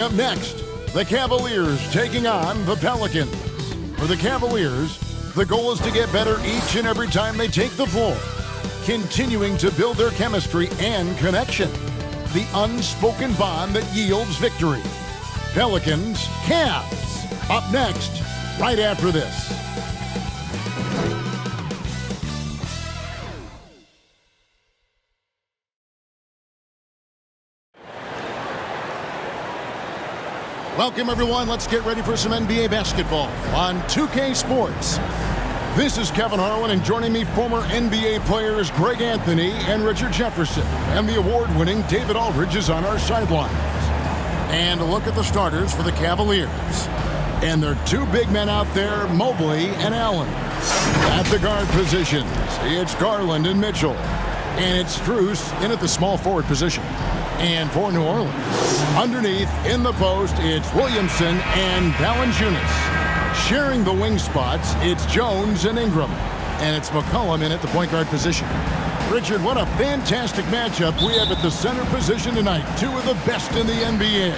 Up next, the Cavaliers taking on the Pelicans. For the Cavaliers, the goal is to get better each and every time they take the floor, continuing to build their chemistry and connection, the unspoken bond that yields victory. Pelicans, Cavs, up next, right after this. Welcome, everyone. Let's get ready for some NBA basketball on 2K Sports. This is Kevin Harlan, and joining me, former NBA players Greg Anthony and Richard Jefferson. And the award-winning David Aldridge is on our sidelines. And a look at the starters for the Cavaliers. And there are two big men out there, Mobley and Allen. At the guard positions, it's Garland and Mitchell. And it's Strus in at the small forward position. And for New Orleans, underneath in the post, it's Williamson and Valanciunas. Sharing the wing spots, it's Jones and Ingram. And it's McCollum in at the point guard position. Richard, what a fantastic matchup we have at the center position tonight. Two of the best in the NBA.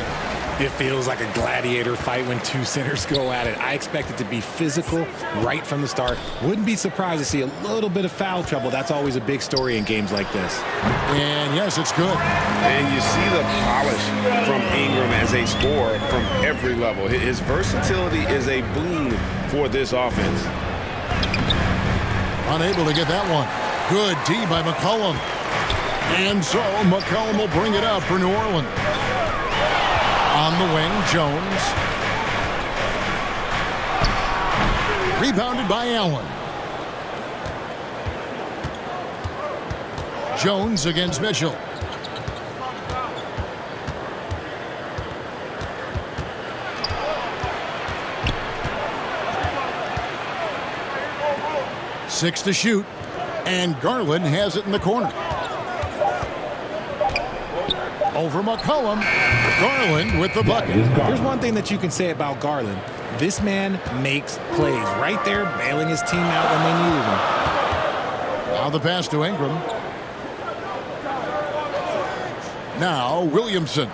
It feels like a gladiator fight when two centers go at it. I expect it to be physical right from the start. Wouldn't be surprised to see a little bit of foul trouble. That's always a big story in games like this. And yes, it's good. And you see the polish from Ingram as a scorer from every level. His versatility is a boon for this offense. Unable to get that one. Good D by McCollum. And so McCollum will bring it out for New Orleans. On the wing, Jones. Rebounded by Allen. Jones against Mitchell. Six to shoot. And Garland has it in the corner. Over McCollum. Garland with the bucket. Here's one thing that you can say about Garland. This man makes plays. Right there, bailing his team out when they needed him. Now the pass to Ingram. Now Williamson.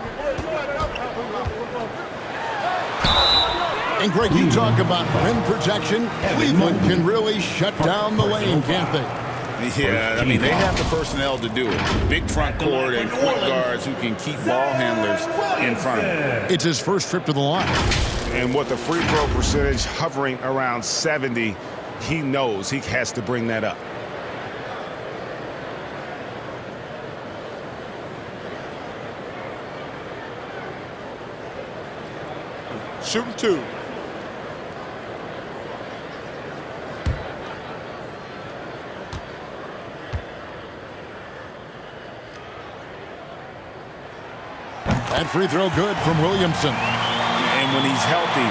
And Greg, you talk about rim protection. Cleveland can really shut down the lane, can't they? Yeah, I mean, they have the personnel to do it. Big front court and point guards who can keep ball handlers in front of them. It's his first trip to the line. And with the free throw percentage hovering around 70, he knows he has to bring that up. Shooting two. That free throw good from Williamson. And when he's healthy,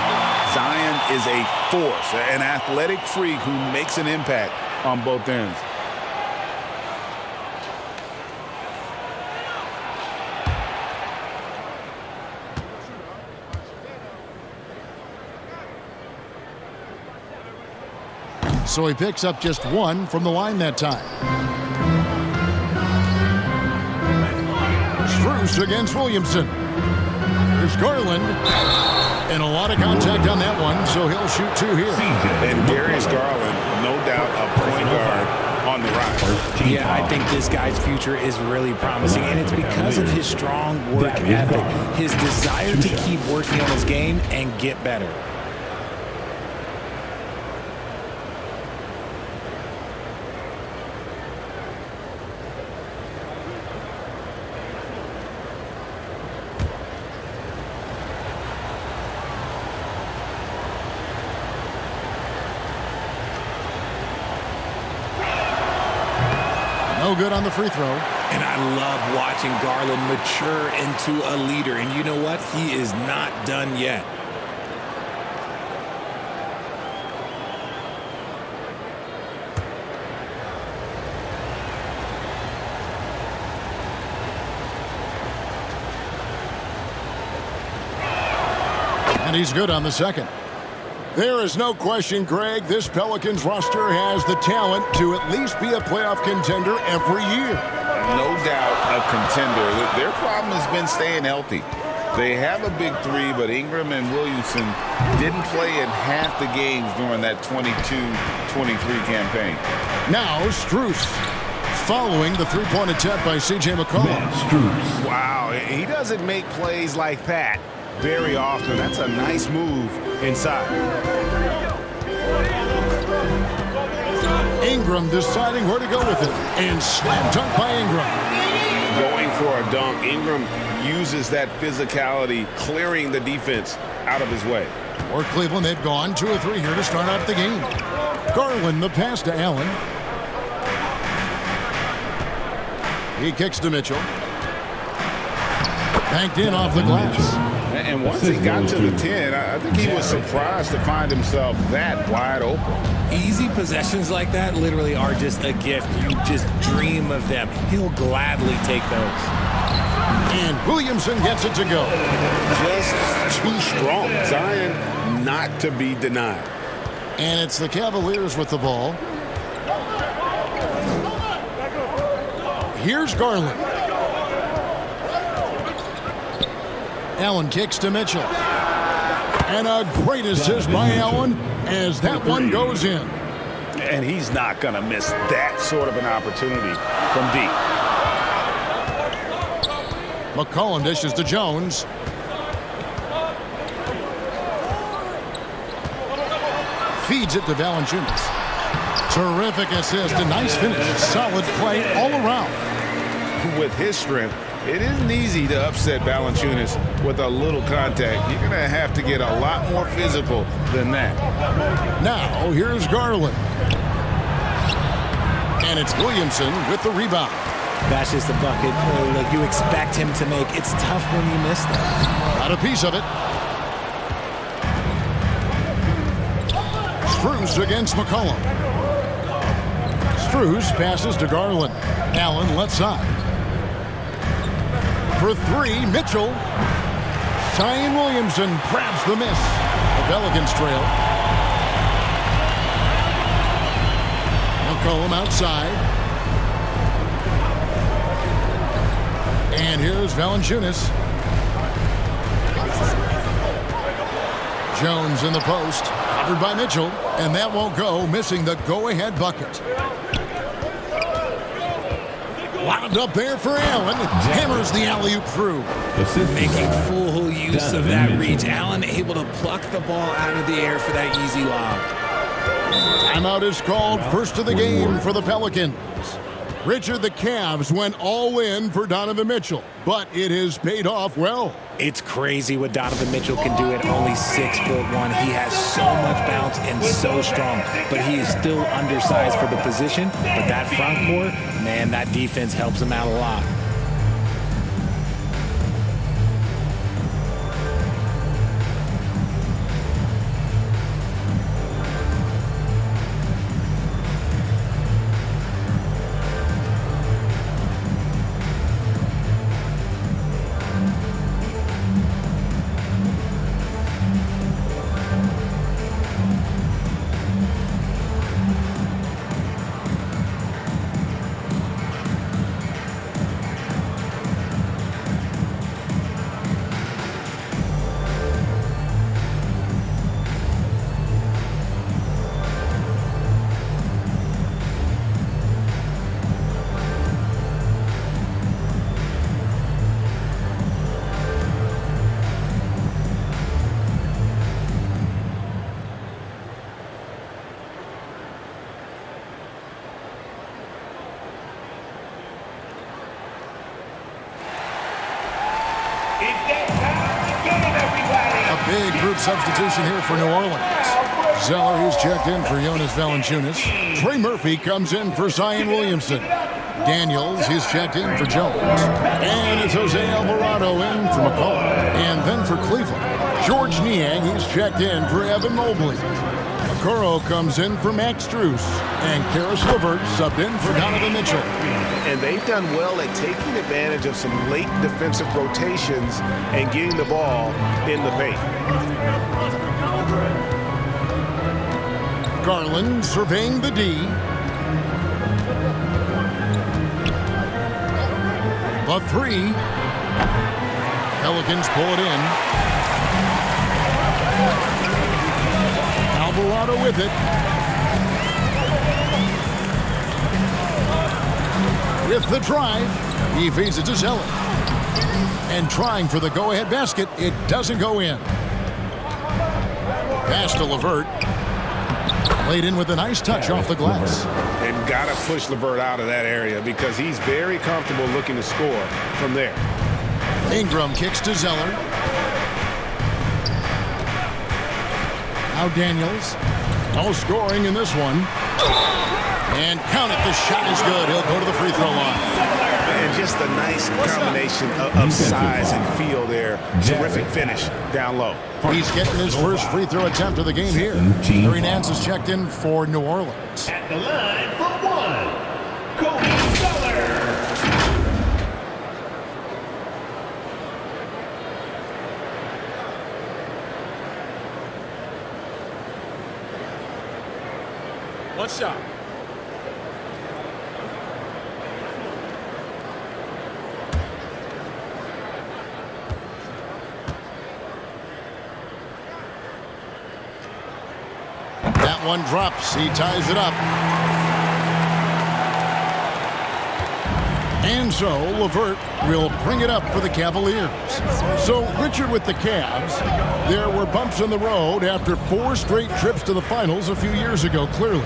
Zion is a force, an athletic freak who makes an impact on both ends. So he picks up just one from the line that time. Strus against Williamson. There's Garland. And a lot of contact on that one, so he'll shoot two here. And Darius Garland, no doubt, a point guard on the rise. Yeah, I think this guy's future is really promising, and it's because of his strong work ethic, his desire to keep working on his game and get better. No good on the free throw. And I love watching Garland mature into a leader. And you know what? He is not done yet. And he's good on the second. There is no question, Greg, this Pelicans roster has the talent to at least be a playoff contender every year. No doubt a contender. Their problem has been staying healthy. They have a big three, but Ingram and Williamson didn't play in half the games during that 22-23 campaign. Now Strus following the three-point attempt by C.J. McCollum. Wow, he doesn't make plays like that very often. That's a nice move inside. Ingram deciding where to go with it. And slam dunk by Ingram. Going for a dunk. Ingram uses that physicality, clearing the defense out of his way. For Cleveland, they've gone 2 or 3 here to start out the game. Garland, the pass to Allen. He kicks to Mitchell. Banked in off the glass. And once he got to the 10, I think he was surprised to find himself that wide open. Easy possessions like that literally are just a gift. You just dream of them. He'll gladly take those. And Williamson gets it to go. Just too strong. Zion not to be denied. And it's the Cavaliers with the ball. Here's Garland. Allen kicks to Mitchell. And a great assist by Allen as that one goes in. And he's not going to miss that sort of an opportunity from deep. McCollum dishes to Jones. Feeds it to Valanciunas. Terrific assist, a nice finish. Solid play all around. With his strength, it isn't easy to upset Valanciunas with a little contact. You're going to have to get a lot more physical than that. Now, here's Garland. And it's Williamson with the rebound. That's just a bucket like you expect him to make. It's tough when you miss that. Got a piece of it. Strus against McCollum. Strus passes to Garland. Allen left side. For 3, Mitchell. Zion Williamson grabs the miss. The Pelicans trail. McCollum outside. And here's Valanciunas. Jones in the post. Covered by Mitchell. And that won't go, missing the go-ahead bucket. Wound up there for Allen. Hammers the alley-oop through. Making full use of that reach. Allen able to pluck the ball out of the air for that easy lob. Timeout is called. First of the game for the Pelicans. Richard, the Cavs went all in for Donovan Mitchell, but it has paid off well. It's crazy what Donovan Mitchell can do at only 6'1". He has so much bounce and so strong, but he is still undersized for the position. But that front court, man, that defense helps him out a lot. Big group substitution here for New Orleans. Zeller, he's checked in for Jonas Valanciunas. Trey Murphy comes in for Zion Williamson. Daniels, he's checked in for Jones. And it's Jose Alvarado in for McCollum. And then for Cleveland, George Niang, he's checked in for Evan Mobley. Okoro comes in for Max Strus. And Karis LeVert subbed in for Donovan Mitchell. And they've done well at taking advantage of some late defensive rotations and getting the ball in the paint. Garland surveying the D. The 3. Pelicans pull it in. Alvarado with it. With the drive, he feeds it to Zeller. And trying for the go-ahead basket, it doesn't go in. Pass to LeVert. Laid in with a nice touch off the glass. And got to push LeVert out of that area because he's very comfortable looking to score from there. Ingram kicks to Zeller. Now Daniels. No scoring in this one. And count it, the shot is good. He'll go to the free throw line. And just a nice combination of size and feel there. Terrific finish down low. He's getting his first free throw attempt of the game here. Larry Nance is checked in for New Orleans. At the line for one, Cody Zeller. One shot. That one drops. He ties it up. And so LeVert will bring it up for the Cavaliers. So Richard, with the Cavs, there were bumps in the road after 4 straight trips to the finals a few years ago, clearly.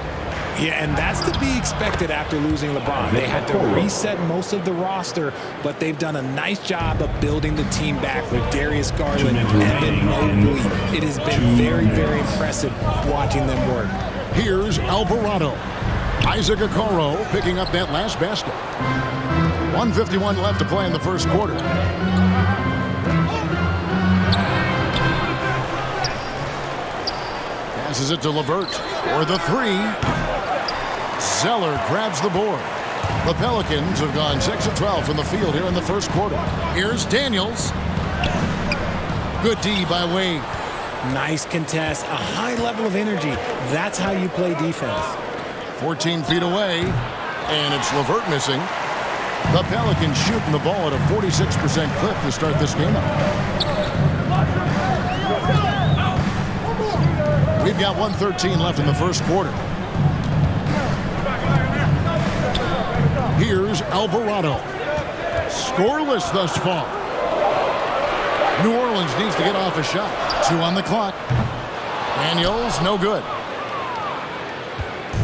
Yeah, and that's to be expected after losing LeBron. They had to reset most of the roster, but they've done a nice job of building the team back with Darius Garland, Evan Mobley. It has been very, very impressive watching them work. Here's Alvarado. Isaac Okoro picking up that last basket. 1:51 left to play in the first quarter. Passes it to LeVert for the 3. Zeller grabs the board. The Pelicans have gone 6 of 12 from the field here in the first quarter. Here's Daniels. Good D by Wade. Nice contest, a high level of energy. That's how you play defense. 14 feet away, and it's LeVert missing. The Pelicans shooting the ball at a 46% clip to start this game out. We've got 1:13 left in the first quarter. Here's Alvarado. Scoreless thus far. New Orleans needs to get off a shot. 2 on the clock. Daniels, no good.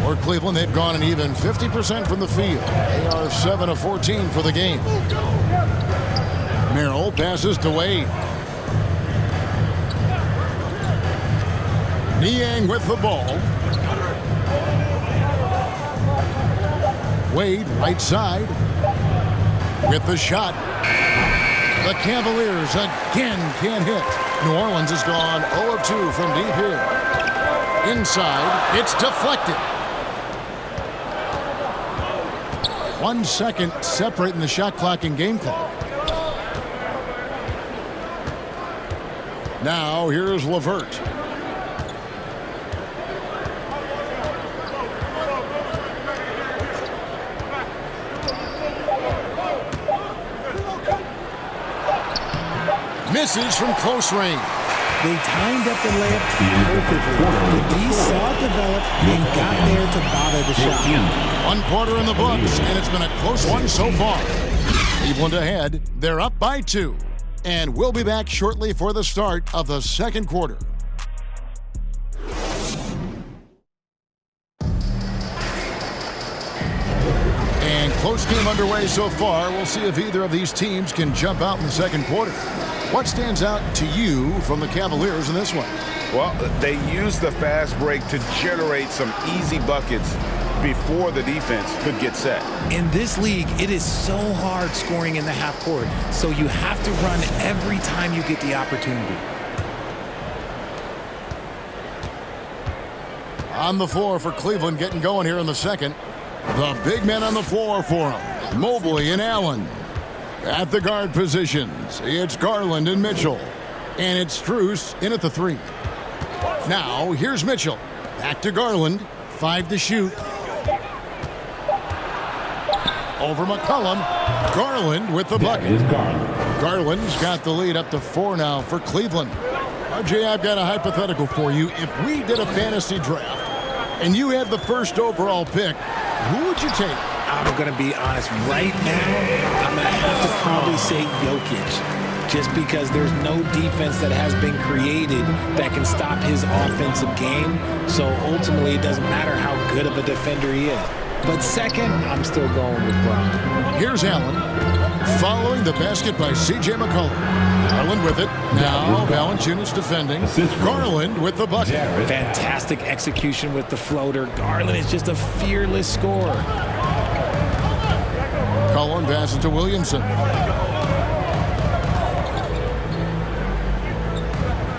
For Cleveland, they've gone an even 50% from the field. They are 7 of 14 for the game. Merrill passes to Wade. Niang with the ball. Wade, right side. With the shot. The Cavaliers again can't hit. New Orleans has gone 0 of 2 from deep here. Inside, it's deflected. 1 second separating the shot clock and game clock. Now here's LeVert. Misses from close range. They timed up the layup perfectly. The D saw it develop and got there to bother the shot. 1 quarter in the books, and it's been a close one so far. Cleveland ahead. They're up by 2. And we'll be back shortly for the start of the second quarter. And close game underway so far. We'll see if either of these teams can jump out in the second quarter. What stands out to you from the Cavaliers in this one? Well, they used the fast break to generate some easy buckets before the defense could get set. In this league, it is so hard scoring in the half court, so you have to run every time you get the opportunity. On the floor for Cleveland, getting going here in the second. The big men on the floor for them. Mobley and Allen. At the guard positions, it's Garland and Mitchell. And it's Strus in at the 3. Now, here's Mitchell. Back to Garland. 5 to shoot. Over McCollum. Garland with the bucket. Garland's got the lead up to 4 now for Cleveland. RJ, I've got a hypothetical for you. If we did a fantasy draft and you had the first overall pick, who would you take? I'm going to be honest. Right now, I'm going to have to probably say Jokic. Just because there's no defense that has been created that can stop his offensive game. So ultimately, it doesn't matter how good of a defender he is. But second, I'm still going with Bron. Here's Allen. Following the basket by C.J. McCollum. Garland with it. Now Valanciunas defending. Garland with the bucket. Fantastic execution with the floater. Garland is just a fearless scorer. McCollum passes to Williamson.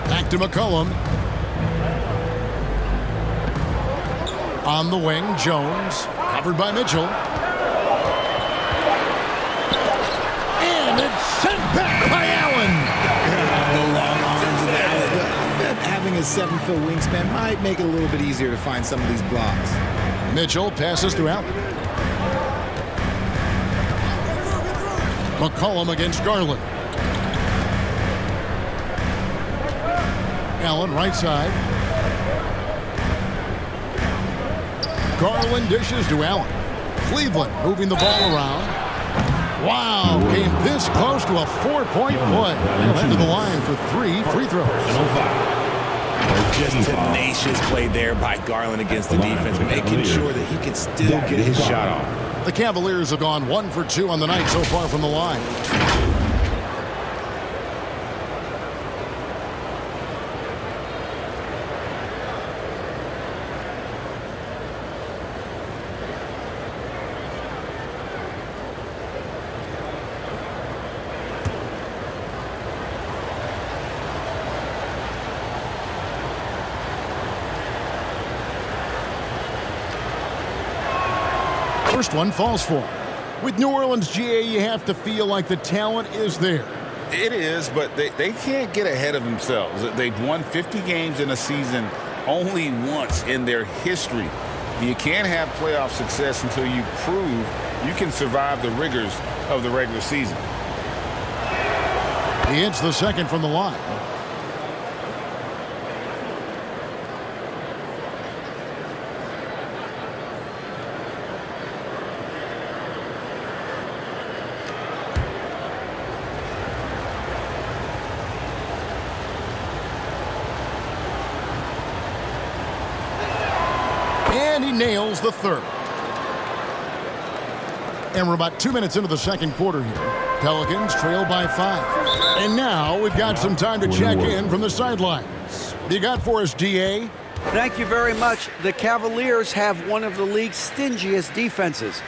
Back to McCollum. On the wing, Jones. Covered by Mitchell. And it's sent back by Allen. The long arms of Allen. Having a 7-foot wingspan might make it a little bit easier to find some of these blocks. Mitchell passes to Allen. McCollum against Garland. Allen right side. Garland dishes to Allen. Cleveland moving the ball around. Wow, came this close to a 4-point play. He'll head to the line for 3 free throws. Just tenacious play there by Garland against the defense, making sure that he can still get his shot off. The Cavaliers have gone 1 for 2 on the night so far from the line. First one falls for him. With New Orleans, GA, you have to feel like the talent is there. It is, but they can't get ahead of themselves. They've won 50 games in a season only once in their history. You can't have playoff success until you prove you can survive the rigors of the regular season. He hits the second from the line. And he nails the third. And we're about 2 minutes into the second quarter here. Pelicans trail by 5. And now we've got some time to check in from the sidelines. What do you got for us, DA? Thank you very much. The Cavaliers have one of the league's stingiest defenses.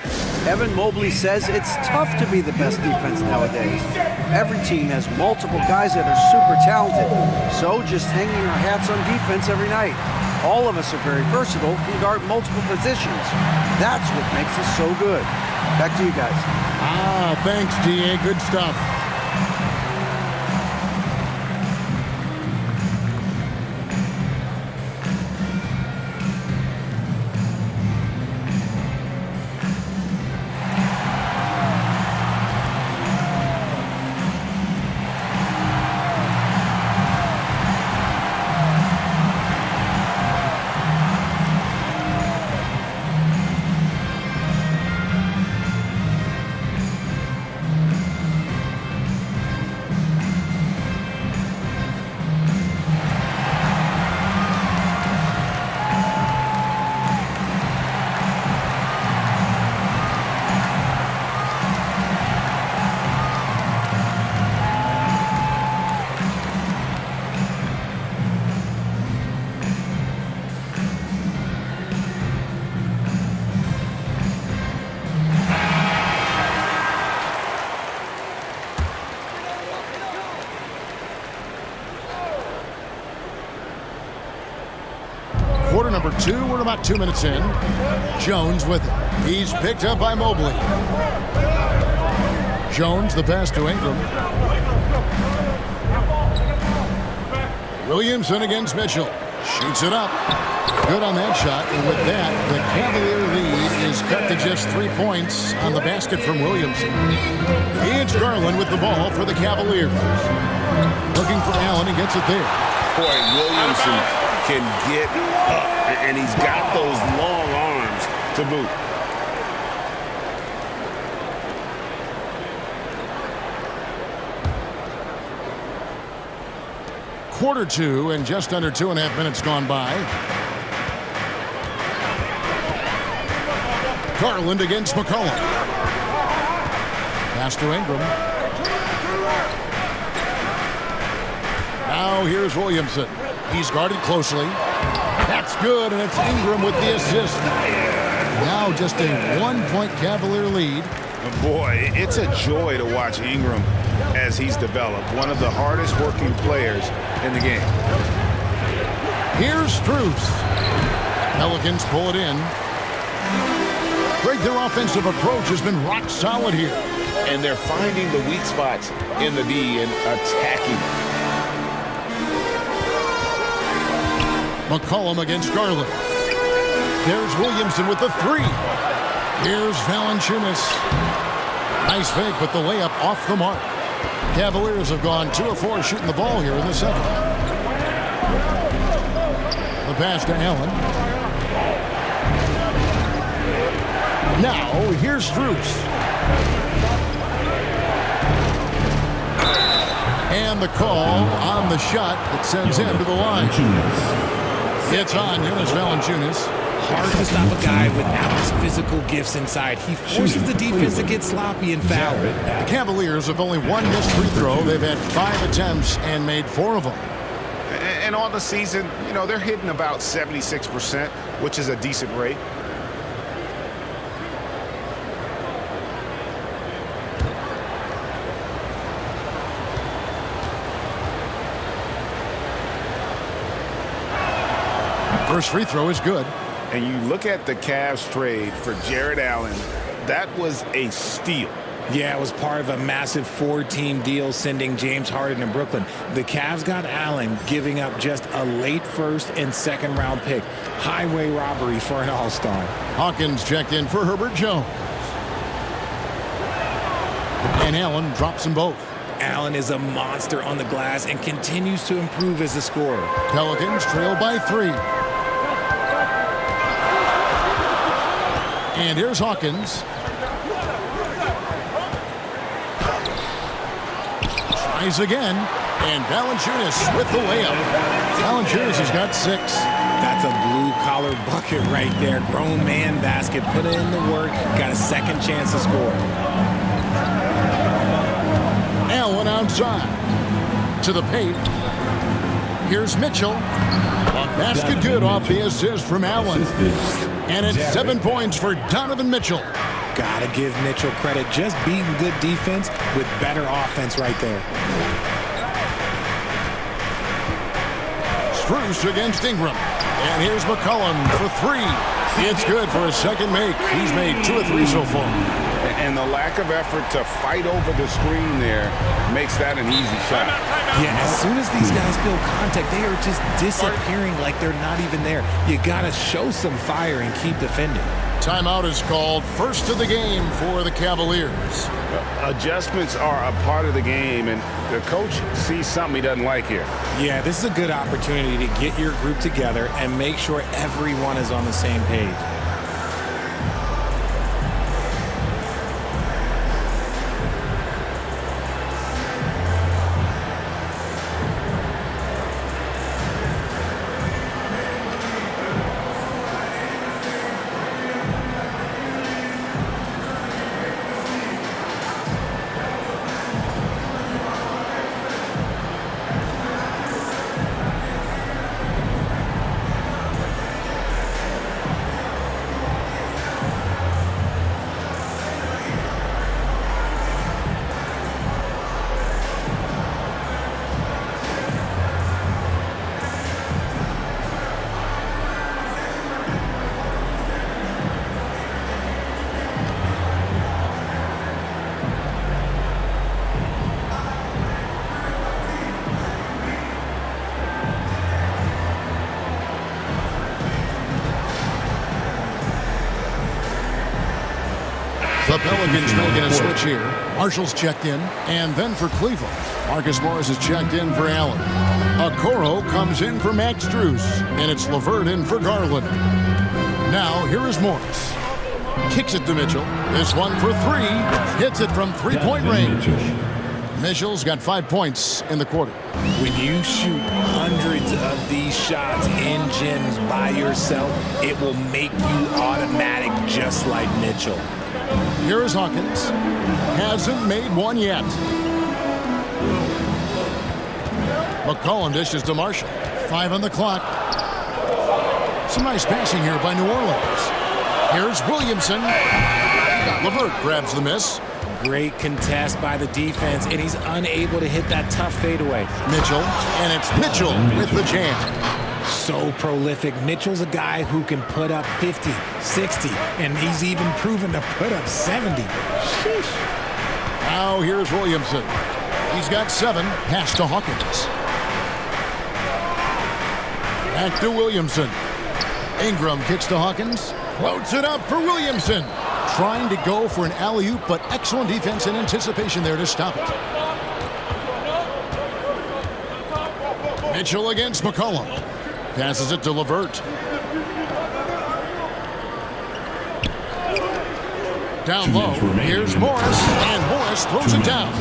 Evan Mobley says it's tough to be the best defense nowadays. Every team has multiple guys that are super talented. So just hanging our hats on defense every night. All of us are very versatile, can guard multiple positions. That's what makes us so good. Back to you guys. Thanks, DA. Good stuff. Quarter number 2, we're about 2 minutes in. Jones with it. He's picked up by Mobley. Jones, the pass to Ingram. Williamson against Mitchell. Shoots it up. Good on that shot. And with that, the Cavalier lead He's cut to just 3 points on the basket from Williamson. It's Garland with the ball for the Cavaliers. Looking for Allen. He gets it there. Boy, Williamson can get up, and he's got those long arms to boot. Quarter two, and just under 2.5 minutes gone by. Garland against McCollum. Pass to Ingram. Now here's Williamson. He's guarded closely. That's good, and it's Ingram with the assist. Now just a 1-point Cavalier lead. Boy, it's a joy to watch Ingram as he's developed. One of the hardest working players in the game. Here's Strus. Pelicans pull it in. Greg, their offensive approach has been rock solid here. And they're finding the weak spots in the D and attacking. McCollum against Garland. There's Williamson with the three. Here's Valanciunas. Nice fake, but the layup off the mark. Cavaliers have gone 2 of 4 shooting the ball here in the second. The pass to Allen. Now, here's Strus. And the call on the shot that sends him to the line. It's on Jonas Valanciunas. Hard to stop a guy without his physical gifts inside. He forces the defense to get sloppy and foul. The Cavaliers have only 1 missed free throw. They've had 5 attempts and made 4 of them. And on the season, you know, they're hitting about 76%, which is a decent rate. First free throw is good. And you look at the Cavs trade for Jared Allen, that was a steal. Yeah, it was part of a massive 4-team deal sending James Harden to Brooklyn. The Cavs got Allen, giving up just a late first and second round pick. Highway robbery for an all-star. Hawkins checked in for Herbert Jones. And Allen drops them both. Allen is a monster on the glass and continues to improve as a scorer. Pelicans trail by 3. And here's Hawkins. Tries again. And Valanciunas with the layup. Valanciunas has got 6. That's a blue-collar bucket right there. Grown man basket. Put in the work. Got a second chance to score. Allen outside. To the paint. Here's Mitchell. Basket good off the assist from Allen. And it's 7 points for Donovan Mitchell. Gotta give Mitchell credit. Just beating good defense with better offense right there. Strus against Ingram. And here's McCollum for 3. It's good for a second make. He's made 2 of 3 so far. And the lack of effort to fight over the screen there makes that an easy shot. Yeah, as soon as these guys feel contact, they are just disappearing like they're not even there. You got to show some fire and keep defending. Timeout is called. First of the game for the Cavaliers. Adjustments are a part of the game, and the coach sees something he doesn't like here. Yeah, this is a good opportunity to get your group together and make sure everyone is on the same page. Pelicans making a switch here. Marshall's checked in. And then for Cleveland, Marcus Morris is checked in for Allen. Okoro comes in for Max Strus. And it's LeVert in for Garland. Now, here is Morris. Kicks it to Mitchell. This one for three. Hits it from three-point range. Mitchell's got 5 points in the quarter. When you shoot hundreds of these shots in gyms by yourself, it will make you automatic just like Mitchell. Here is Hawkins. Hasn't made one yet. McCollum dishes to Marshall. 5 on the clock. Some nice passing here by New Orleans. Here's Williamson. LeVert grabs the miss. Great contest by the defense, and he's unable to hit that tough fadeaway. Mitchell, and it's Mitchell with the jam. So prolific. Mitchell's a guy who can put up 50, 60, and he's even proven to put up 70. Sheesh. Now here's Williamson. He's got 7. Pass to Hawkins. Back to Williamson. Ingram kicks to Hawkins. Floats it up for Williamson. Trying to go for an alley-oop, but excellent defense and anticipation there to stop it. Mitchell against McCollum. Passes it to LeVert. Down low. Here's Morris, and Morris throws it down.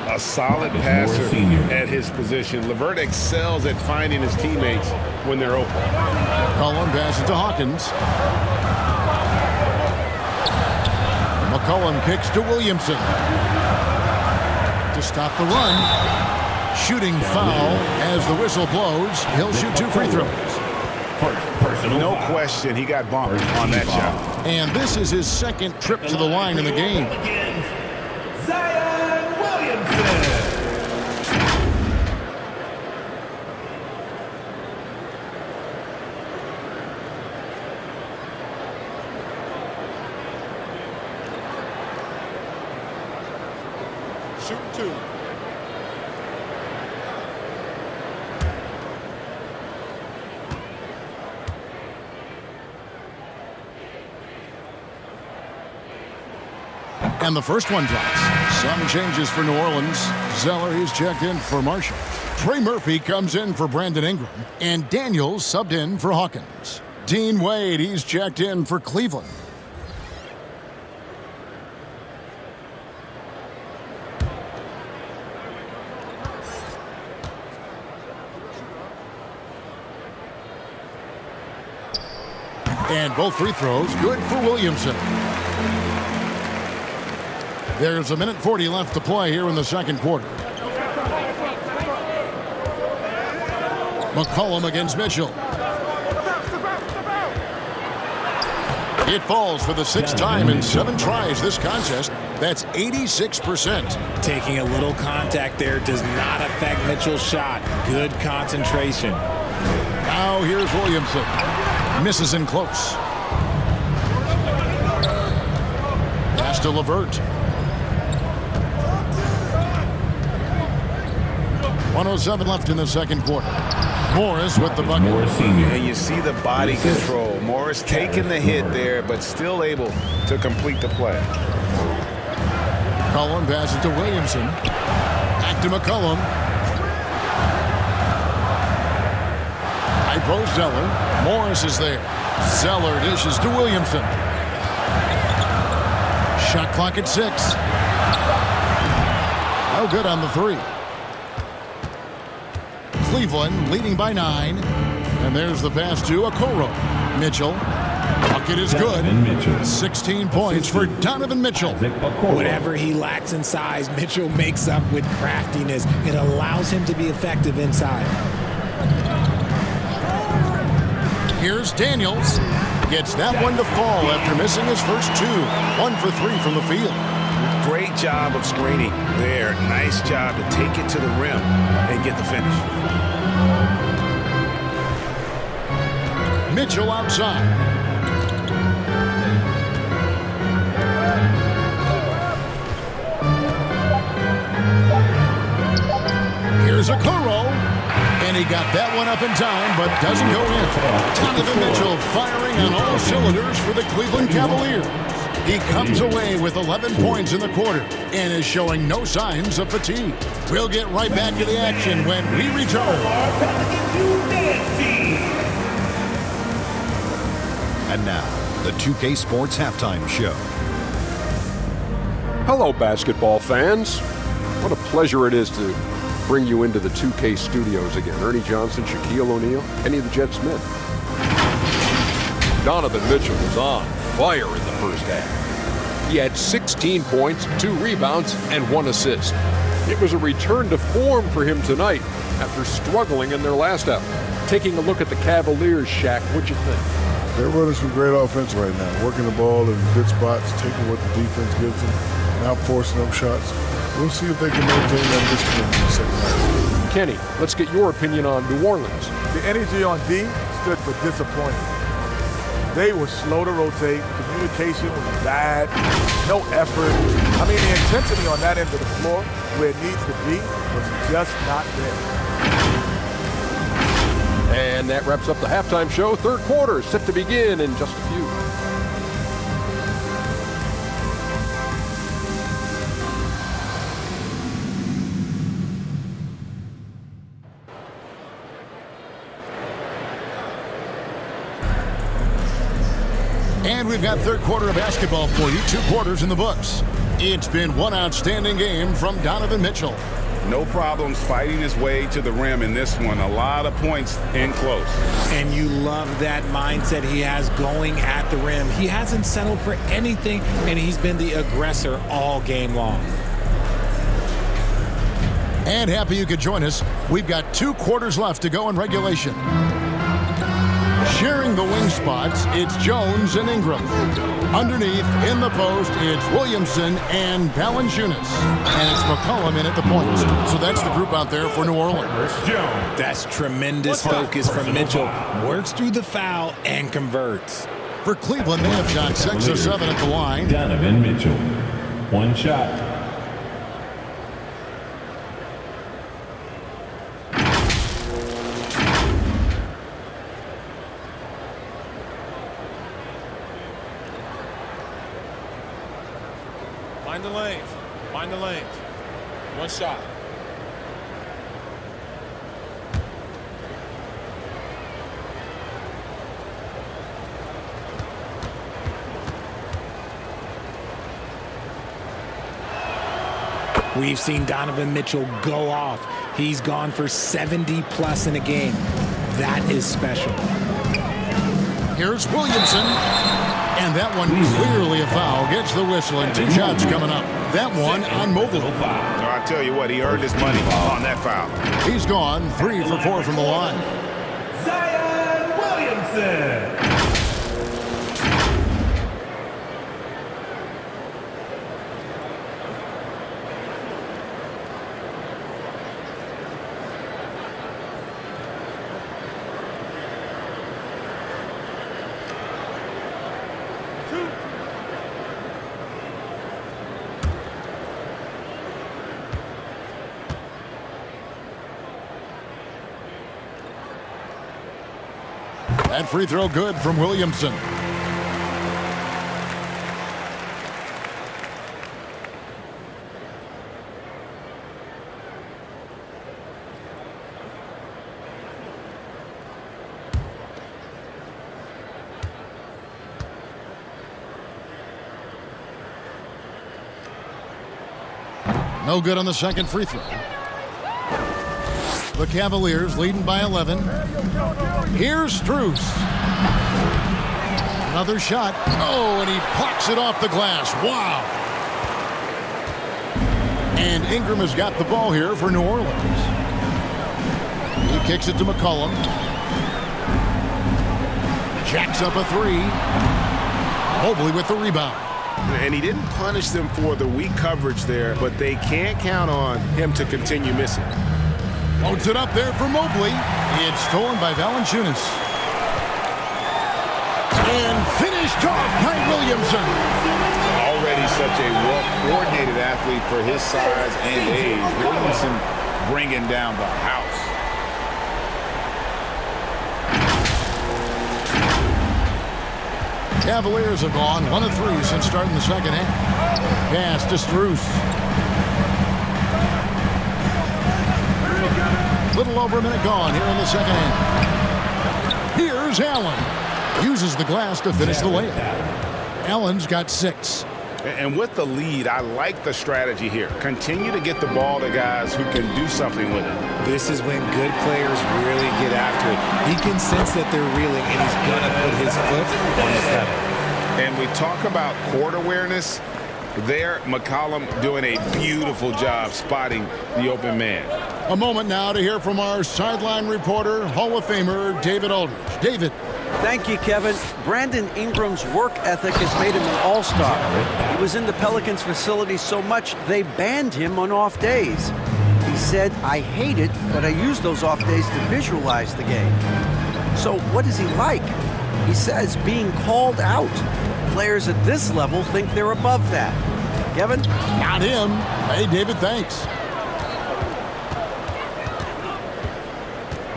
A solid passer at his position. LeVert excels at finding his teammates when they're open. McCollum passes to Hawkins. McCollum kicks to Williamson. To stop the run. Shooting foul as the whistle blows. He'll shoot 2 free throws. No question, he got bumped on that shot. And this is his second trip to the line in the game. Zion Williamson. Shoot 2. And the first one drops. Some changes for New Orleans. Zeller, he's checked in for Marshall. Trey Murphy comes in for Brandon Ingram. And Daniels subbed in for Hawkins. Dean Wade, he's checked in for Cleveland. And both free throws good for Williamson. There's 1:40 left to play here in the second quarter. McCollum against Mitchell. It falls for the 6th time in 7 tries this contest. That's 86%. Taking a little contact there does not affect Mitchell's shot. Good concentration. Now here's Williamson. Misses in close. Pass to LeVert. 1:07 left in the second quarter. Morris with the bucket. And you see the body control. Morris taking the hit there, but still able to complete the play. McCollum passes to Williamson. Back to McCollum. High post Zeller. Morris is there. Zeller dishes to Williamson. Shot clock at 6. No good on the 3. Cleveland leading by 9. And there's the pass to Okoro. Mitchell. Bucket is good. 16 points for Donovan Mitchell. Whatever he lacks in size, Mitchell makes up with craftiness. It allows him to be effective inside. Here's Daniels. Gets that one to fall after missing his first 2. 1 for 3 from the field. Great job of screening there. Nice job to take it to the rim and get the finish. Mitchell outside. Here's Okoro. And he got that one up in time, but doesn't go in. Donovan Mitchell firing on all cylinders for the Cleveland Cavaliers. He comes away with 11 points in the quarter and is showing no signs of fatigue. We'll get right back to the action when we return. And now, the 2K Sports Halftime Show. Hello, basketball fans. What a pleasure it is to bring you into the 2K studios again. Ernie Johnson, Shaquille O'Neal, Kenny the Jet Smith. Donovan Mitchell was on fire in the first half. He had 16 points, 2 rebounds, and 1 assist. It was a return to form for him tonight after struggling in their last effort. Taking a look at the Cavaliers, Shaq, what'd you think? They're running some great offense right now, working the ball in good spots, taking what the defense gives them, not forcing up shots. We'll see if they can maintain that discipline in the second half. Kenny, let's get your opinion on New Orleans. The energy on D stood for disappointing. They were slow to rotate. Communication was bad. No effort. I mean, the intensity on that end of the floor, where it needs to be, was just not there. And that wraps up the halftime show. Third quarter set to begin in just a few. And we've got third quarter of basketball for you. 2 quarters in the books. It's been one outstanding game from Donovan Mitchell. No problems fighting his way to the rim in this one. A lot of points in close. And you love that mindset he has going at the rim. He hasn't settled for anything, and he's been the aggressor all game long. And happy you could join us. We've got 2 quarters left to go in regulation. Sharing the wing spots, it's Jones and Ingram. Underneath, in the post, it's Williamson and Valanciunas. And it's McCollum in at the point. So that's the group out there for New Orleans. That's tremendous focus from Mitchell. Works through the foul and converts. For Cleveland, they have shot 6 of 7 at the line. Donovan Mitchell. 1 shot. Mind the lanes. Mind the lanes. 1 shot. We've seen Donovan Mitchell go off. He's gone for 70+ in a game. That is special. Here's Williamson. And that one clearly a foul. Gets the whistle and 2 shots coming up. That one on Mobley. So I tell you what, he earned his money on that foul. He's gone 3 for 4 from the line. Zion Williamson. That free throw good from Williamson. No good on the second free throw. The Cavaliers leading by 11. Here's Strus. Another shot. Oh, and he plucks it off the glass. Wow. And Ingram has got the ball here for New Orleans. He kicks it to McCollum. Jacks up a 3. Mobley with the rebound. And he didn't punish them for the weak coverage there, but they can't count on him to continue missing. Loads it up there for Mobley. It's stolen by Valanciunas. And finished off by Williamson. Already such a well-coordinated athlete for his size and age. Williamson bringing down the house. Cavaliers have gone 1 of 3 since starting the second half. Pass to Strus. Little over a minute gone here in the second half. Here's Allen. Uses the glass to finish the layup. Allen's got 6. And with the lead, I like the strategy here. Continue to get the ball to guys who can do something with it. This is when good players really get after it. He can sense that they're reeling, and he's going to put his foot on the pedal. And we talk about court awareness. There, McCollum doing a beautiful job spotting the open man. A moment now to hear from our sideline reporter, Hall of Famer David Aldridge. David. Thank you, Kevin. Brandon Ingram's work ethic has made him an all-star. He was in the Pelicans facility so much they banned him on off days. He said, "I hate it, but I use those off days to visualize the game." So what is he like? He says being called out. Players at this level think they're above that. Kevin? Not him. Hey, David, thanks.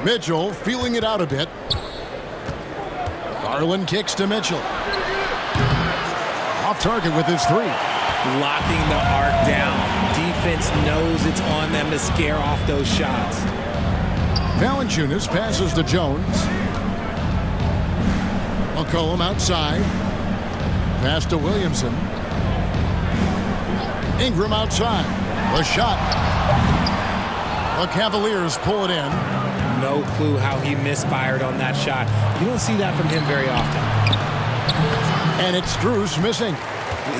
Mitchell feeling it out a bit. Garland kicks to Mitchell. Off target with his 3. Locking the arc down. Defense knows it's on them to scare off those shots. Valanciunas passes to Jones. McCollum outside. Pass to Williamson. Ingram outside. The shot. The Cavaliers pull it in. No clue how he misfired on that shot. You don't see that from him very often. And it's Strus missing.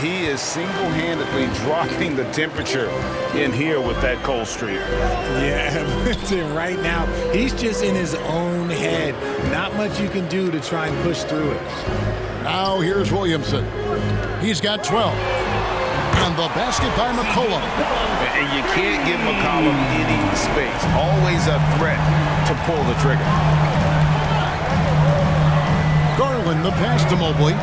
He is single-handedly dropping the temperature in here with that cold streak. Yeah, listen, right now, he's just in his own head. Not much you can do to try and push through it. Now here's Williamson. He's got 12. And the basket by McCollum. And you can't give McCollum any space. Always a threat to pull the trigger. Garland the pass to Mobley.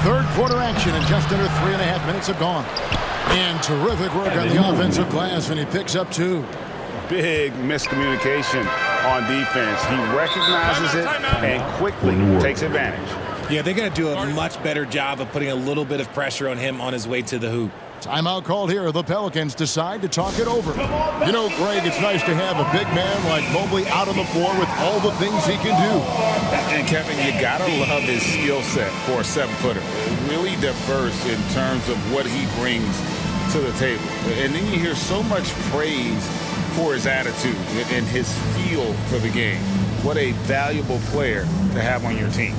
Third quarter action in just under 3.5 minutes have gone. And terrific work on the offensive glass, and he picks up 2. Big miscommunication on defense. He recognizes it and quickly takes advantage. Yeah, they're going to do a much better job of putting a little bit of pressure on him on his way to the hoop. Timeout called here. The Pelicans decide to talk it over. You know, Greg, it's nice to have a big man like Mobley out on the floor with all the things he can do. And Kevin, you got to love his skill set for a 7-footer. Really diverse in terms of what he brings to the table. And then you hear so much praise for his attitude and his feel for the game. What a valuable player to have on your team.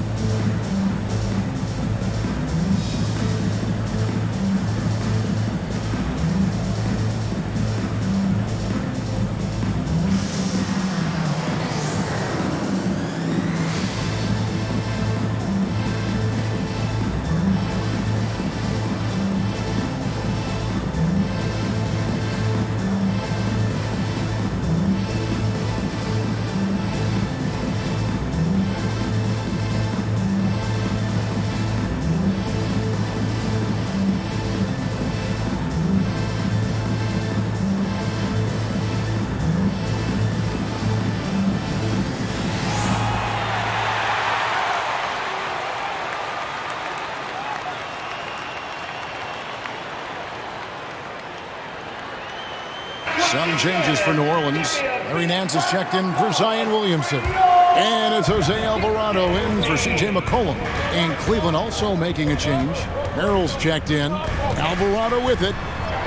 Some changes for New Orleans. Larry Nance is checked in for Zion Williamson. And it's Jose Alvarado in for C.J. McCollum. And Cleveland also making a change. Merrill's checked in. Alvarado with it.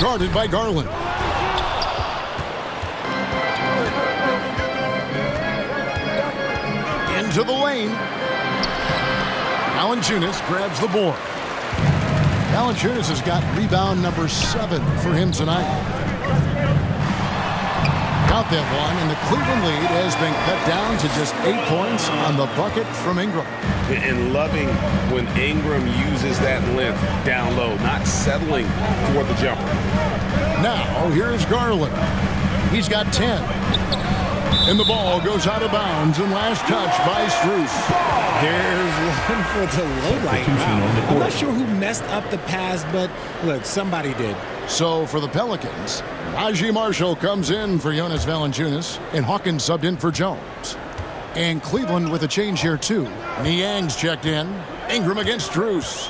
Guarded by Garland. Into the lane. Valanciunas grabs the board. Valanciunas has got rebound number 7 for him tonight. Got that one, and the Cleveland lead has been cut down to just 8 points on the bucket from Ingram. And loving when Ingram uses that length down low, not settling for the jumper. Now, here's Garland. He's got 10. And the ball goes out of bounds, and last touch by Strus. There's one for the low light. Wow. I'm not sure who messed up the pass, but look, somebody did. So for the Pelicans, Najee Marshall comes in for Jonas Valanciunas, and Hawkins subbed in for Jones. And Cleveland with a change here, too. Niang's checked in. Ingram against Drews.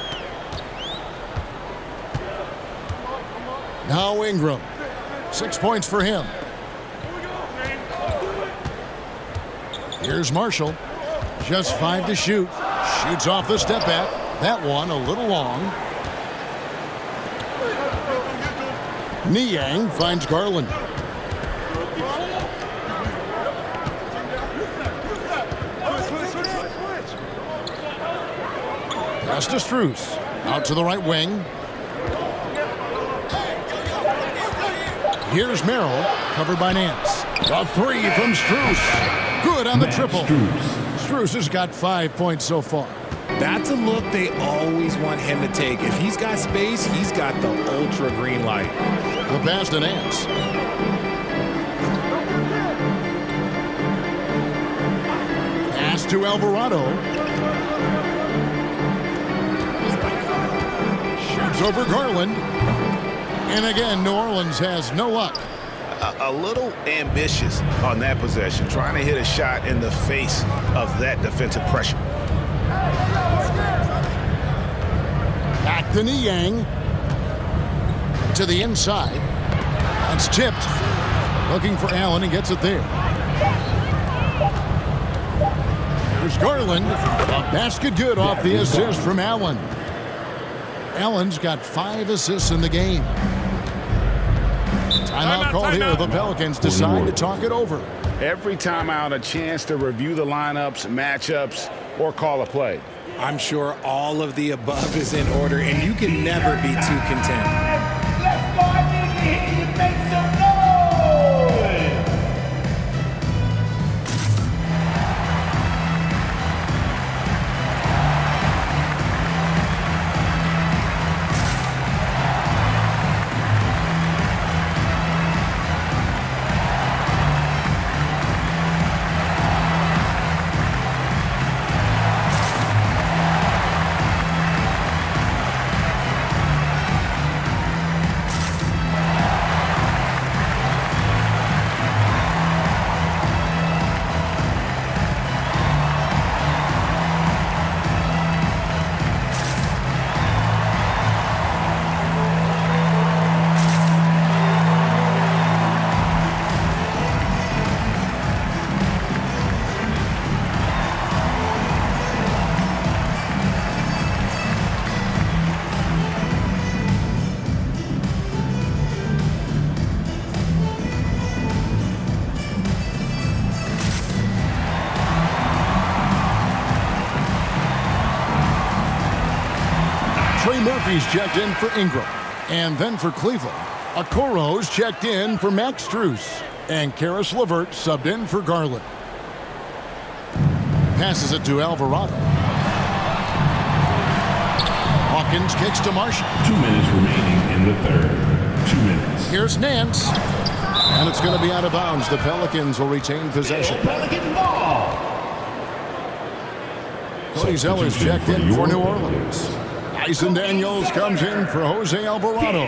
Now Ingram. 6 points for him. Here's Marshall. Just 5 to shoot. Shoots off the step back. That one a little long. Niang finds Garland. Pass to Strus. Out to the right wing. Here's Merrill, covered by Nance. A 3 from Strus. Good on the triple. Strus has got 5 points so far. That's a look they always want him to take. If he's got space, he's got the ultra green light. The pass to Nance. Pass to Alvarado. Shoots over Garland. And again, New Orleans has no luck. A little ambitious on that possession, trying to hit a shot in the face of that defensive pressure. Back to Niang. To the inside. It's tipped. Looking for Allen and gets it there. There's Garland. A basket good off the assist from Allen. Allen's got 5 assists in the game. Timeout called here. The Pelicans decide to talk it over. Every timeout, a chance to review the lineups, matchups, or call a play. I'm sure all of the above is in order, and you can never be too content. Let's go ahead and make some noise! Murphy's checked in for Ingram. And then for Cleveland, Okoro's checked in for Max Strus. And Karis LeVert subbed in for Garland. Passes it to Alvarado. Hawkins kicks to Marshall. 2 minutes remaining in the third. 2 minutes. Here's Nance. And it's going to be out of bounds. The Pelicans will retain possession. Pelican ball. Cody Zeller's checked in for New Orleans. Tyson Daniels comes in for Jose Alvarado.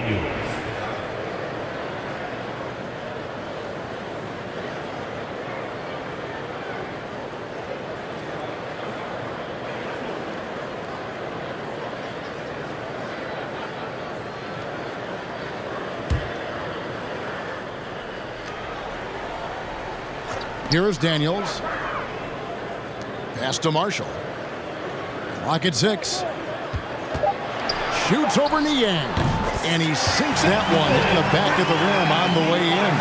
Here is Daniels. Pass to Marshall. Clock at 6. Shoots over Niang. And he sinks that one in the back of the rim on the way in.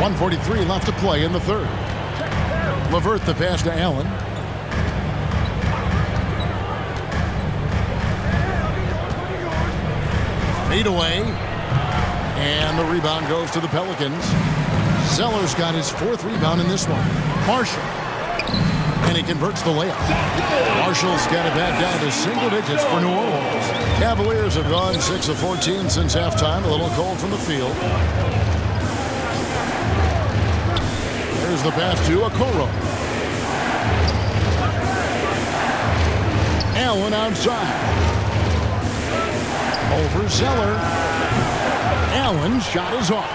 1:43 left to play in the third. LeVert the pass to Allen. Fade away. And the rebound goes to the Pelicans. Zeller's got his 4th rebound in this one. Marshall. And he converts the layup. Marshall's got it back down to single digits for New Orleans. Cavaliers have gone 6 of 14 since halftime. A little cold from the field. There's the pass to Okoro. Allen outside. Over Zeller. Allen's shot is off.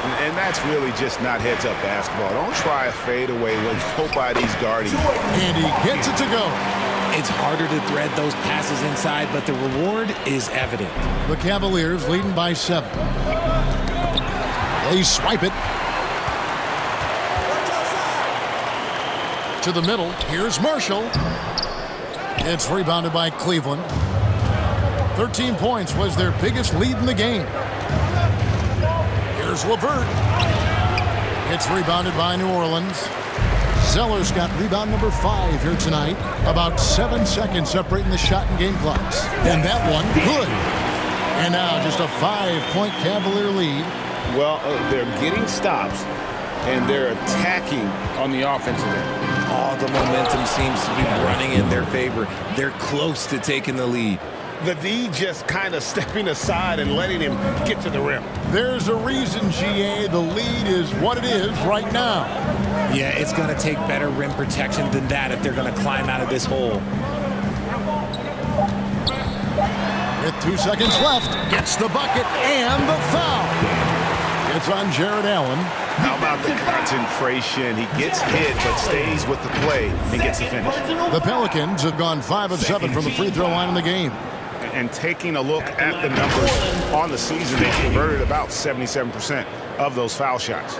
And that's really just not heads-up basketball. Don't try a fadeaway when nobody's guarding. And he gets it to go. It's harder to thread those passes inside, but the reward is evident. The Cavaliers leading by 7. They swipe it. To the middle. Here's Marshall. It's rebounded by Cleveland. 13 points was their biggest lead in the game. Here's LeVert. It's rebounded by New Orleans. Zeller's got rebound number 5 here tonight. About 7 seconds separating the shot and game clocks. And that one, good. And now just a 5-point Cavalier lead. Well, they're getting stops, and they're attacking on the offensive end. All the momentum seems to be running in their favor. They're close to taking the lead. The D just kind of stepping aside and letting him get to the rim. There's a reason, GA, the lead is what it is right now. Yeah, it's going to take better rim protection than that if they're going to climb out of this hole. With 2 seconds left, gets the bucket and the foul. It's on Jared Allen. How about the concentration? He gets hit but stays with the play and gets the finish. The Pelicans have gone 5 of 7 from the free throw line in the game. And taking a look at the numbers on the season, they've converted about 77% of those foul shots.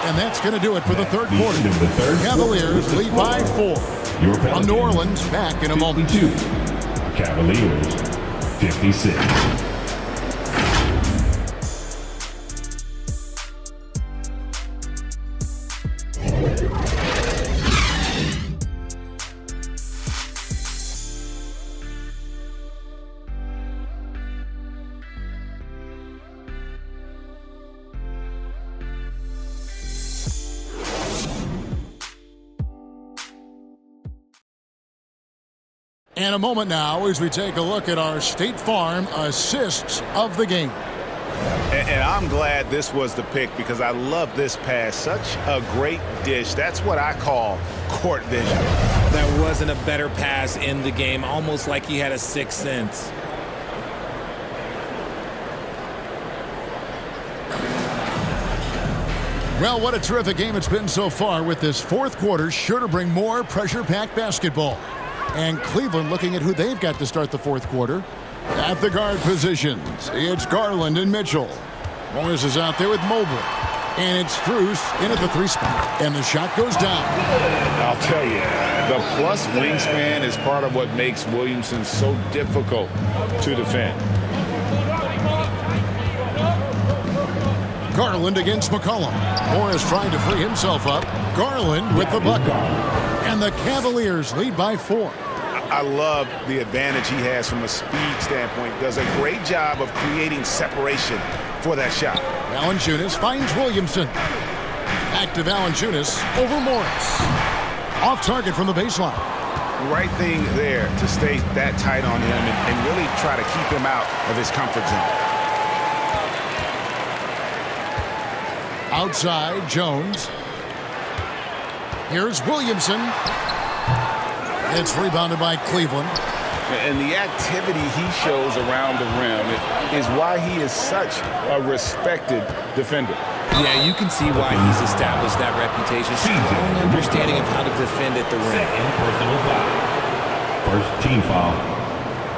And that's going to do it for the third quarter. Cavaliers lead by 4. From New Orleans, back in a moment. Cavaliers, 56. And a moment now as we take a look at our State Farm assists of the game. And I'm glad this was the pick because I love this pass. Such a great dish. That's what I call court vision. There wasn't a better pass in the game, almost like he had a sixth sense. Well, what a terrific game it's been so far, with this fourth quarter sure to bring more pressure-packed basketball. And Cleveland looking at who they've got to start the fourth quarter. At the guard positions, it's Garland and Mitchell. Morris is out there with Mobley. And it's Strus in at the 3 spot. And the shot goes down. I'll tell you, the plus wingspan is part of what makes Williamson so difficult to defend. Garland against McCollum. Morris trying to free himself up. Garland with the bucket. And the Cavaliers lead by 4. I love the advantage he has from a speed standpoint. Does a great job of creating separation for that shot. Valanciunas finds Williamson. Back to Valanciunas over Morris. Off target from the baseline. Right thing there to stay that tight on him and really try to keep him out of his comfort zone. Outside, Jones. Here's Williamson. It's rebounded by Cleveland. And the activity he shows around the rim is why he is such a respected defender. Yeah, you can see why he's established that reputation. Strong understanding of how to defend at the rim. First team foul.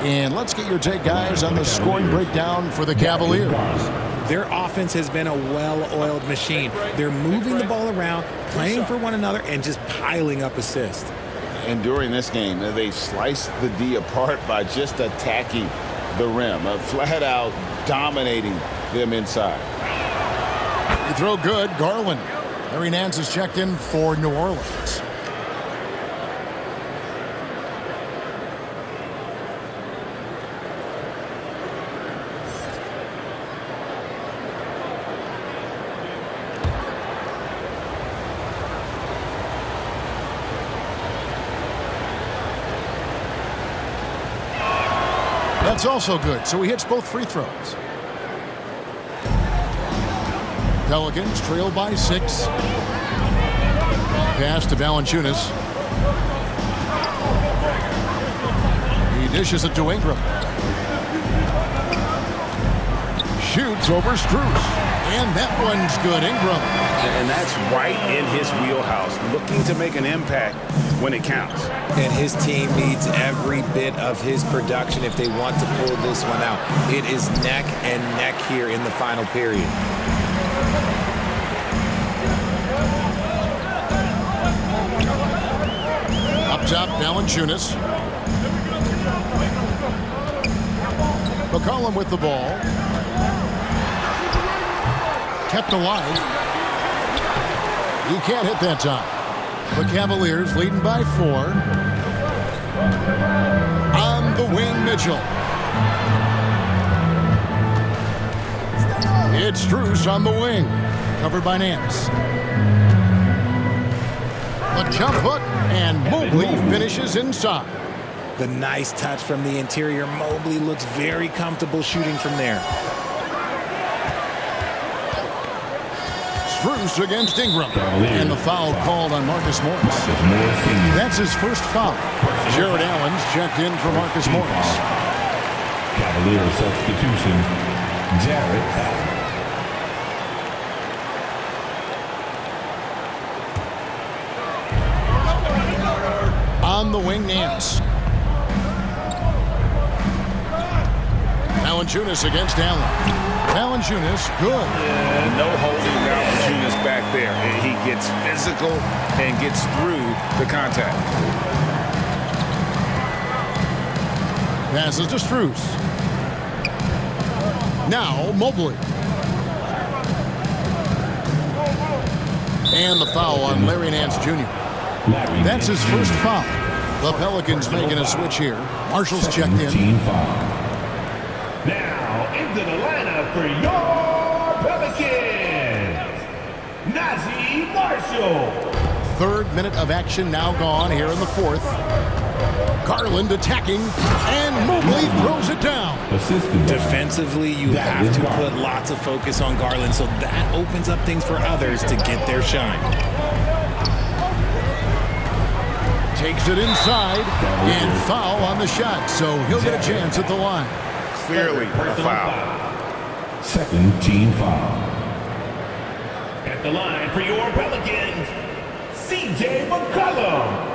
And let's get your take, guys, on the scoring breakdown for the Cavaliers. Their offense has been a well-oiled machine. They're moving the ball around, playing for one another, and just piling up assists. And during this game, they sliced the D apart by just attacking the rim, flat out dominating them inside. You throw good, Garland. Larry Nance is checked in for New Orleans. That's also good, so he hits both free throws. Pelicans trail by 6. Pass to Valanciunas. He dishes it to Ingram. Shoots over Strus. And that one's good, Ingram. And that's right in his wheelhouse, looking to make an impact when it counts. And his team needs every bit of his production if they want to pull this one out. It is neck and neck here in the final period. Up top, Valanciunas. McCollum with the ball. Kept alive. He can't hit that time. The Cavaliers leading by 4. On the wing, Mitchell. It's Strus on the wing. Covered by Nance. The jump hook, and Mobley finishes inside. The nice touch from the interior. Mobley looks very comfortable shooting from there. Strus against Ingram. And the foul called on Marcus Morris. That's his first foul. Jared Allen's checked in for Marcus Morris. Cavalier substitution, Jared Allen. On the wing, Nance. Valanciunas against Allen. Valanciunas, good. Yeah, no holding Valanciunas back there. He gets physical and gets through the contact. Passes to Strus. Now Mobley. And the foul on Larry Nance Jr. That's his first foul. The Pelicans making a switch here. Marshall's checked in. Now into the lineup for your Pelicans, Naji Marshall. 3rd minute of action now gone here in the 4th. Garland attacking, and Mobley throws it down. Defensively, you have to put lots of focus on Garland, so that opens up things for others to get their shine. Takes it inside, and foul on the shot, so he'll get a chance at the line. Clearly a foul. 2nd team foul. At the line for your Pelicans, CJ McCollum.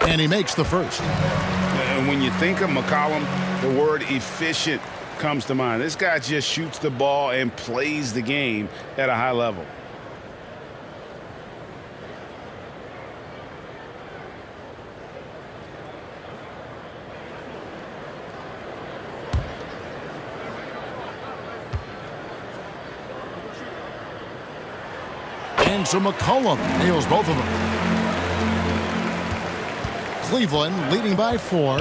And he makes the first. And when you think of McCollum, the word efficient comes to mind. This guy just shoots the ball and plays the game at a high level. And so McCollum nails both of them. Cleveland leading by 4.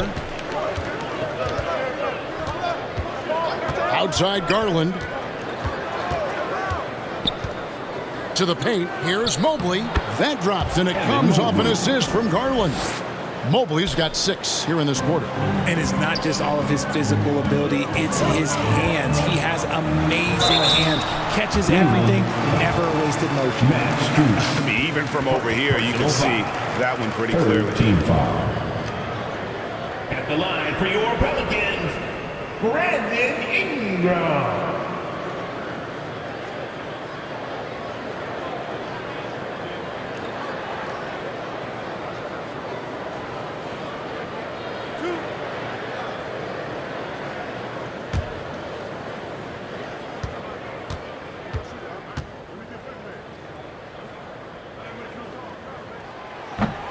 Outside Garland. To the paint. Here's Mobley. That drops, and it comes off an assist from Garland. Mobley's got 6 here in this quarter. And it's not just all of his physical ability, it's his hands. He has amazing hands. Catches everything, never a wasted motion. I mean, even from over here, you can see that one pretty clearly. Team foul. At the line for your Pelicans, Brandon Ingram.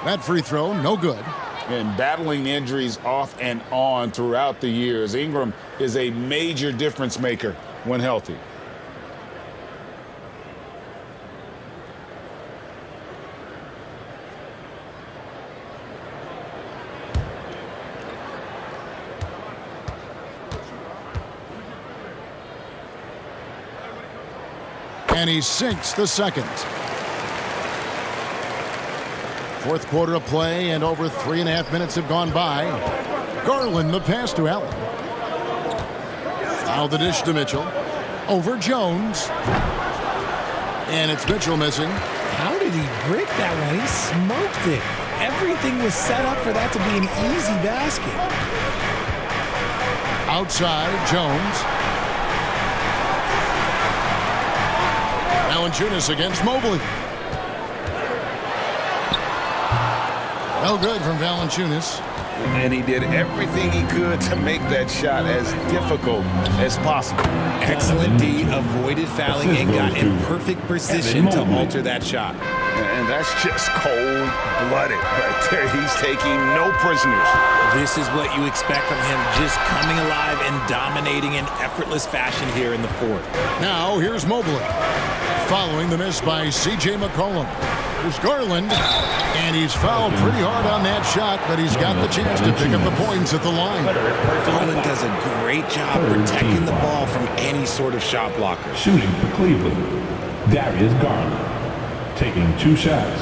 That free throw, no good. And battling injuries off and on throughout the years, Ingram is a major difference maker when healthy. And he sinks the second. Fourth quarter of play, and over 3.5 minutes have gone by. Garland, the pass to Allen. Foul the dish to Mitchell. Over Jones. And it's Mitchell missing. How did he brick that one? He smoked it. Everything was set up for that to be an easy basket. Outside, Jones. Valanciunas against Mobley. No good from Valanciunas. And he did everything he could to make that shot as difficult as possible. Excellent D, avoided fouling and got in perfect position to alter that shot. And that's just cold-blooded right there. He's taking no prisoners. This is what you expect from him, just coming alive and dominating in effortless fashion here in the fourth. Now here's Mobley. Following the miss by C.J. McCollum. Here's Garland. And he's fouled pretty hard on that shot, but he's got the chance to pick up the points at the line. Garland does a great job protecting the ball from any sort of shot blocker. Shooting for Cleveland, Darius Garland, taking 2 shots.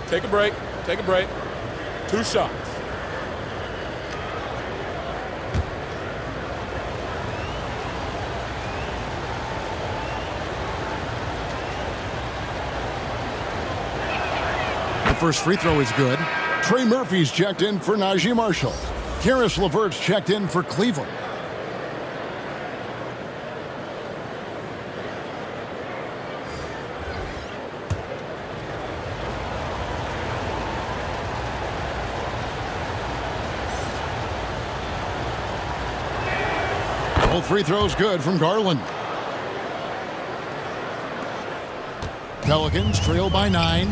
Take a break. Take a break. 2 shots. First free throw is good. Trey Murphy's checked in for Najee Marshall. Karis LeVert's checked in for Cleveland. Both free throws good from Garland. Pelicans trail by 9.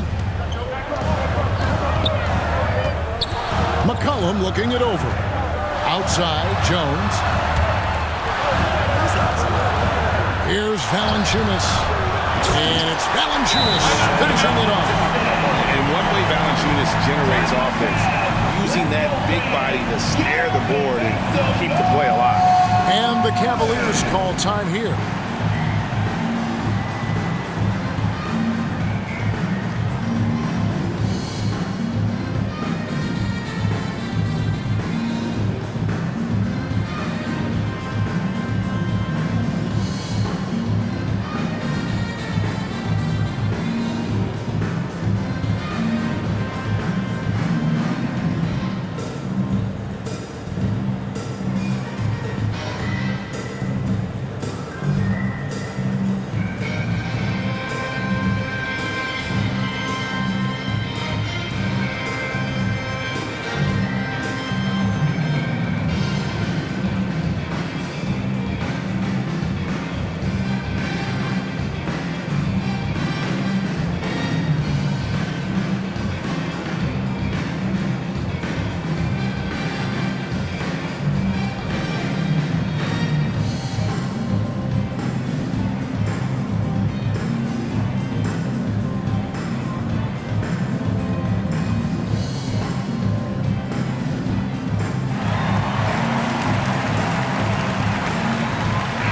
McCollum looking it over. Outside, Jones. Here's Valanciunas. And it's Valanciunas finishing it off. And one way Valanciunas generates offense, using that big body to snare the board and keep the play alive. And the Cavaliers call time here.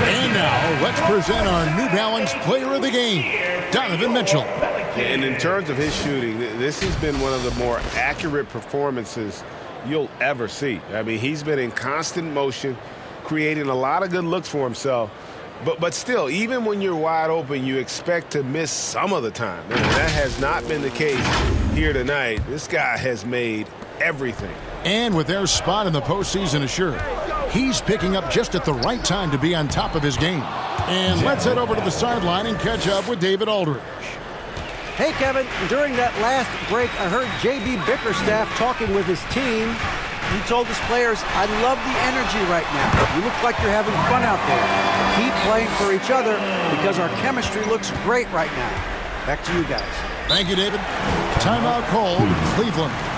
And now, let's present our New Balance Player of the Game, Donovan Mitchell. And in terms of his shooting, this has been one of the more accurate performances you'll ever see. I mean, he's been in constant motion, creating a lot of good looks for himself. But still, even when you're wide open, you expect to miss some of the time. And that has not been the case here tonight. This guy has made everything. And with their spot in the postseason assured, he's picking up just at the right time to be on top of his game. And let's head over to the sideline and catch up with David Aldridge. Hey, Kevin, during that last break, I heard J.B. Bickerstaff talking with his team. He told his players, I love the energy right now. You look like you're having fun out there. Keep playing for each other because our chemistry looks great right now. Back to you guys. Thank you, David. Timeout called, Cleveland.